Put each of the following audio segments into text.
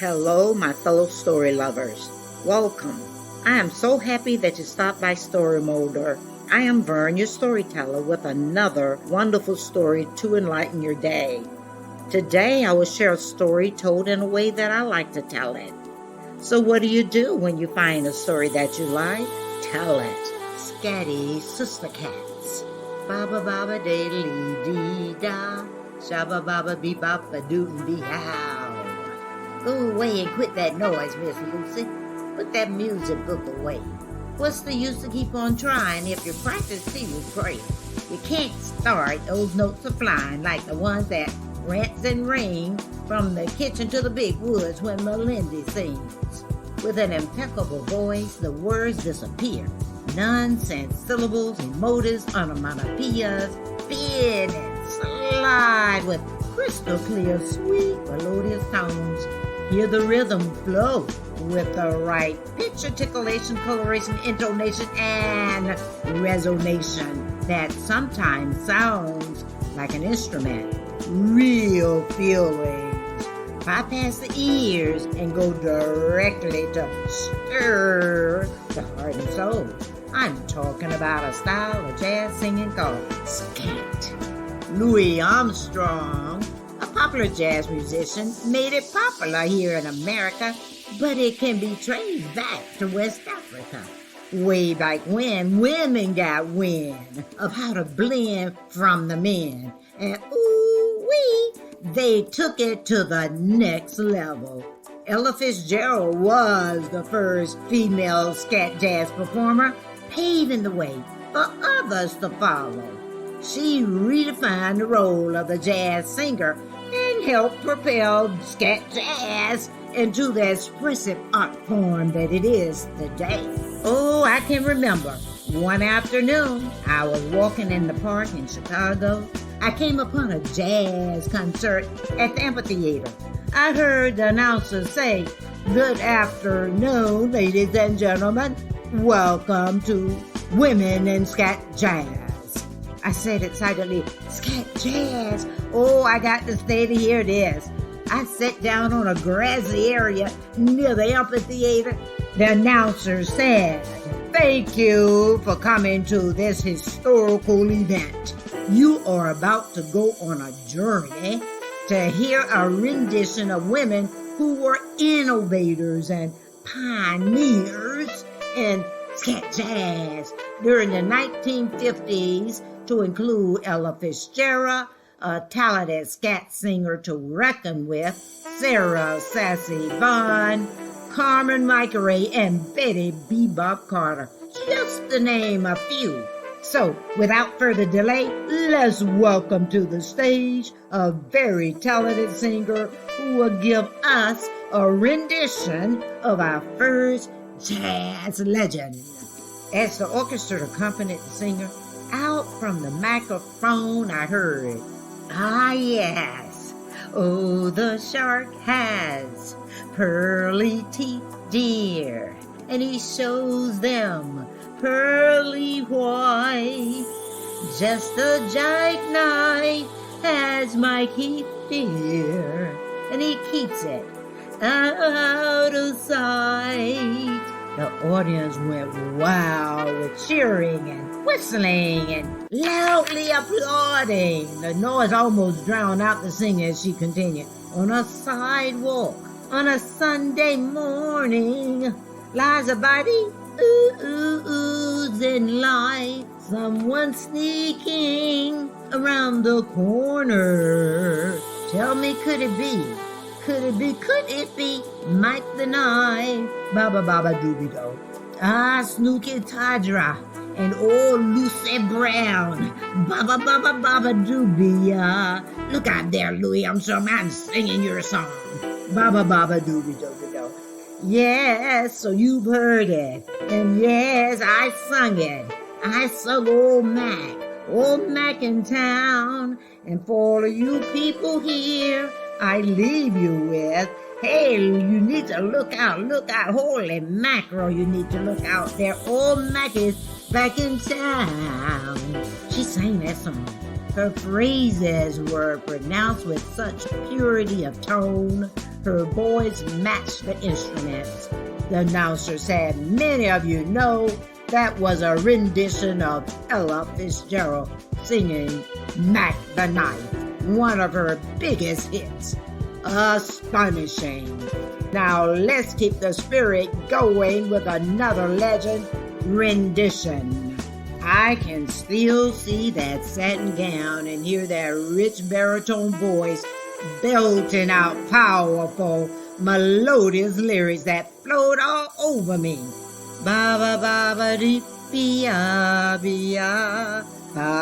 Hello, my fellow story lovers. Welcome. I am so happy that you stopped by Story Molder. I am Vern, your storyteller, with another wonderful story to enlighten your day. Today, I will share a story told in a way that I like to tell it. So what do you do when you find a story that you like? Tell it. Scatty, Sistah, Catz. Baba baba daily dee da, shabba baba bee baba doo dee how. Go away and quit that noise, Miss Lucy. Put that music book away. What's the use to keep on trying if you practice till you pray? You can't start those notes a flying like the ones that rants and ring from the kitchen to the big woods when Melindy sings. With an impeccable voice, the words disappear. Nonsense syllables, emotives, onomatopoeias, spin and slide with crystal clear, sweet, melodious tones. Hear the rhythm flow with the right pitch, articulation, coloration, intonation, and resonation that sometimes sounds like an instrument. Real feelings bypass the ears and go directly to stir the heart and soul. I'm talking about a style of jazz singing called Scat. Louis Armstrong, a popular jazz musician, made it popular here in America, but it can be traced back to West Africa. Way back when women got wind of how to blend from the men. And ooh-wee, they took it to the next level. Ella Fitzgerald was the first female scat jazz performer, paving the way for others to follow. She redefined the role of the jazz singer and helped propel scat jazz into the expressive art form that it is today. Oh, I can remember one afternoon, I was walking in the park in Chicago. I came upon a jazz concert at the amphitheater. I heard the announcer say, "Good afternoon, ladies and gentlemen. Welcome to Women in Scat Jazz." I said excitedly, "Scat Jazz? Oh, I got to stay to hear this." I sat down on a grassy area near the amphitheater. The announcer said, "Thank you for coming to this historical event. You are about to go on a journey to hear a rendition of women who were innovators and pioneers in scat jazz during the 1950s, to include Ella Fitzgerald, a talented scat singer to reckon with, Sarah Sassy Vaughan, Carmen Micray, and Betty Bebop Carter, just to name a few. So, without further delay, let's welcome to the stage a very talented singer who will give us a rendition of our first jazz legend. As the orchestra accompanied the singer, out from the microphone I heard, "Ah, yes, oh, the shark has pearly teeth, dear, and he shows them pearly white. Just a jackknife has my keep, dear, and he keeps it out of sight." The audience went wild with cheering and whistling and loudly applauding. The noise almost drowned out the singer as she continued. "On a sidewalk, on a Sunday morning, lies a body oozing light. Someone sneaking around the corner. Tell me, could it be? Could it be Mike the Knife? Baba baba doobie do. Ah, Snooky Tadra and old Lucy Brown. Baba baba baba doobie. Look out there, Louis Armstrong, I'm singing your song. Baba baba doobie doobie do. Yes, so you've heard it. And yes, I sung it. I sung Old Mac in town. And for all of you people here, I leave you with, hey, you need to look out, holy mackerel, you need to look out there. Old Mac is back in town. She sang that song Her phrases were pronounced with such purity of tone. Her voice matched the instruments. The announcer said, "Many of you know that was a rendition of Ella Fitzgerald singing Mac the Knife, one of her biggest hits." Astonishing. Now let's keep the spirit going with another legend rendition. I can still see that satin gown and hear that rich baritone voice belting out powerful, melodious lyrics that float all over me. Ba ba ba ba dee ya, ba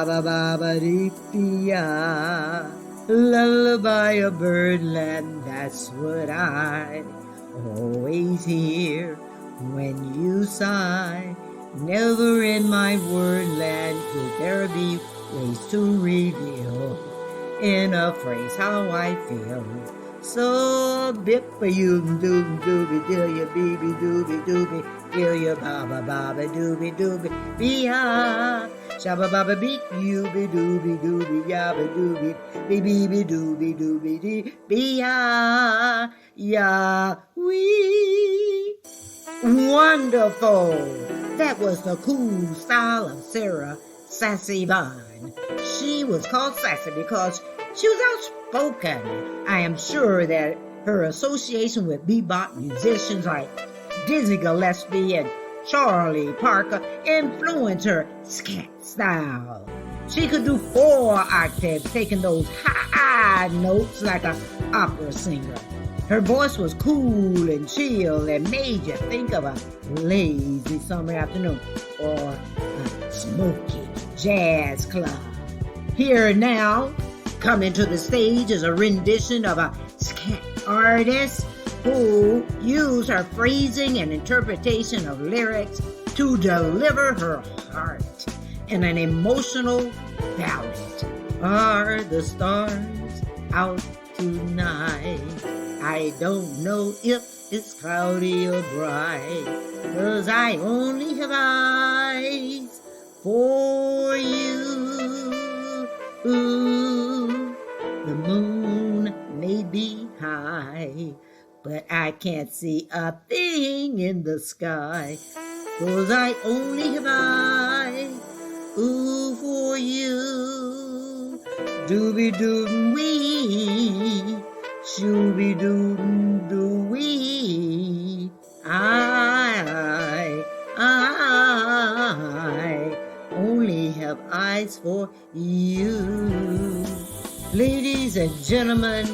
ba ba ba dee ya. Lullaby of birdland, that's what I always hear when you sigh. Never in my wordland could there be ways to reveal in a phrase how I feel. So bip for you dooby dooby dill ya beeby dooby dooby dill ya baba baba dooby dooby be ya shabba baba beep you be dooby dooby yabba dooby be dooby dooby dee be ya wee. Wonderful. That was the cool style of Sarah Sassy Vine. She was called Sassy because she was outspoken. I am sure that her association with bebop musicians like Dizzy Gillespie and Charlie Parker influenced her scat style. She could do 4 octaves, taking those high notes like an opera singer. Her voice was cool and chill and made you think of a lazy summer afternoon or a smoky jazz club. Here now, coming to the stage is a rendition of a scat artist who used her phrasing and interpretation of lyrics to deliver her heart in an emotional ballad. Are the stars out tonight? I don't know if it's cloudy or bright, 'cause I only have eyes for you. Ooh, the moon may be high, but I can't see a thing in the sky, 'cause I only have eyes, ooh, for you. Dooby-doo-wee, shooby-doo-doo-wee. I only have eyes for you. Ladies and gentlemen,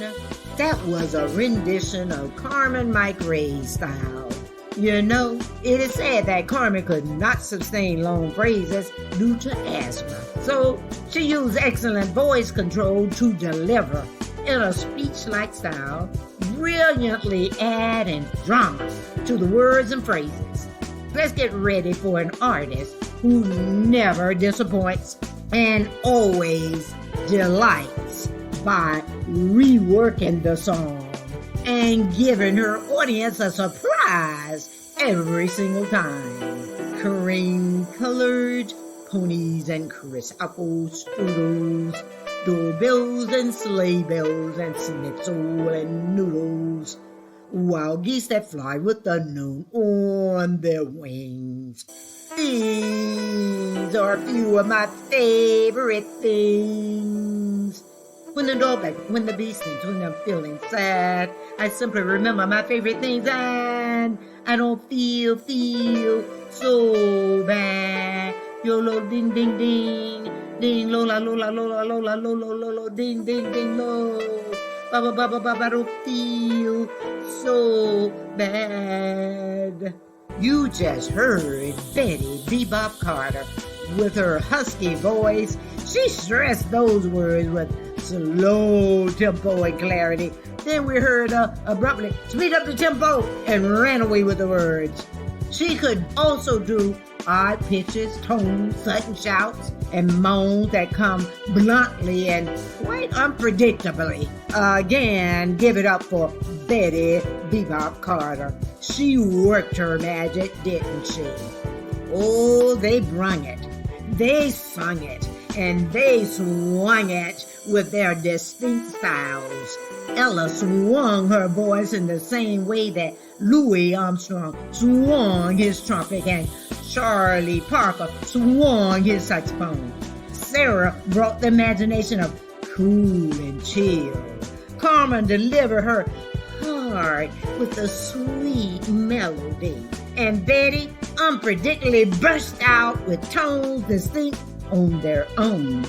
that was a rendition of Carmen McRae's style. You know, it is said that Carmen could not sustain long phrases due to asthma, so she used excellent voice control to deliver in a speech-like style, brilliantly adding drama to the words and phrases. Let's get ready for an artist who never disappoints and always delights by reworking the song and giving her audience a surprise every single time. Cream-colored ponies and crisp apple strudels, doorbells and sleigh bells and schnitzel and noodles, wild geese that fly with the moon on their wings. These are a few of my favorite things. When the doorbell, when the bee sings, when I'm feeling sad, I simply remember my favorite things and I don't feel so bad. Yo-lo, ding, ding, ding. Ding, lola, lola, lola, lola, lola, lola, ding, ding, ding, lo. Ba, ba, ba, ba, ba, ba, don't feel so bad. You just heard Betty Bebop Carter with her husky voice. She stressed those words with slow tempo and clarity. Then we heard her abruptly speed up the tempo and ran away with the words. She could also do odd pitches, tones, sudden shouts, and moans that come bluntly and quite unpredictably. Again, give it up for Betty Bebop Carter. She worked her magic, didn't she? Oh, they brung it. They sung it. and they swung it with their distinct styles. Ella swung her voice in the same way that Louis Armstrong swung his trumpet, and Charlie Parker swung his saxophone. Sarah brought the imagination of cool and chill. Carmen delivered her heart with a sweet melody. And Betty unpredictably burst out with tones distinct on their own.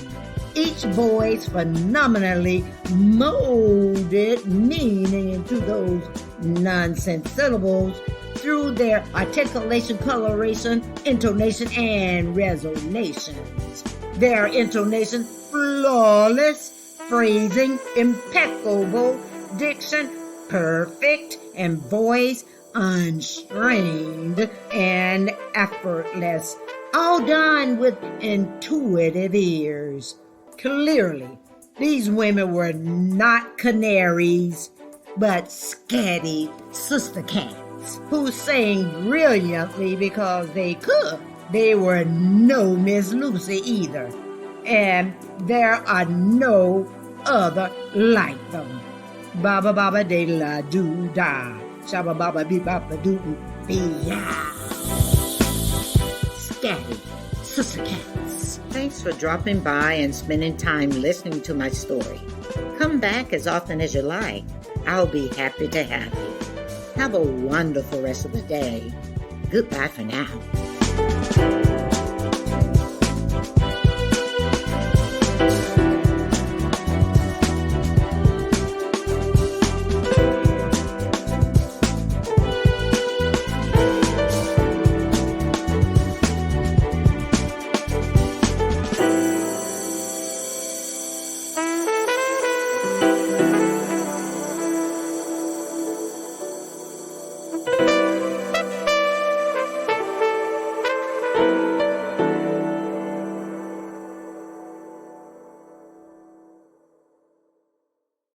Each voice phenomenally molded meaning into those nonsense syllables through their articulation, coloration, intonation, and resonations. Their intonation flawless, phrasing impeccable, diction perfect, and voice unstrained and effortless, all done with intuitive ears. Clearly, these women were not canaries, but Scatty Sistah Catz, who sang brilliantly because they could. They were no Miss Lucy either, and there are no other like them. Baba baba de la doo da, shabba baba bee baba doo bee ya. Scatty Sistah Catz. Thanks for dropping by and spending time listening to my story. Come back as often as you like. I'll be happy to have you. Have a wonderful rest of the day. Goodbye for now.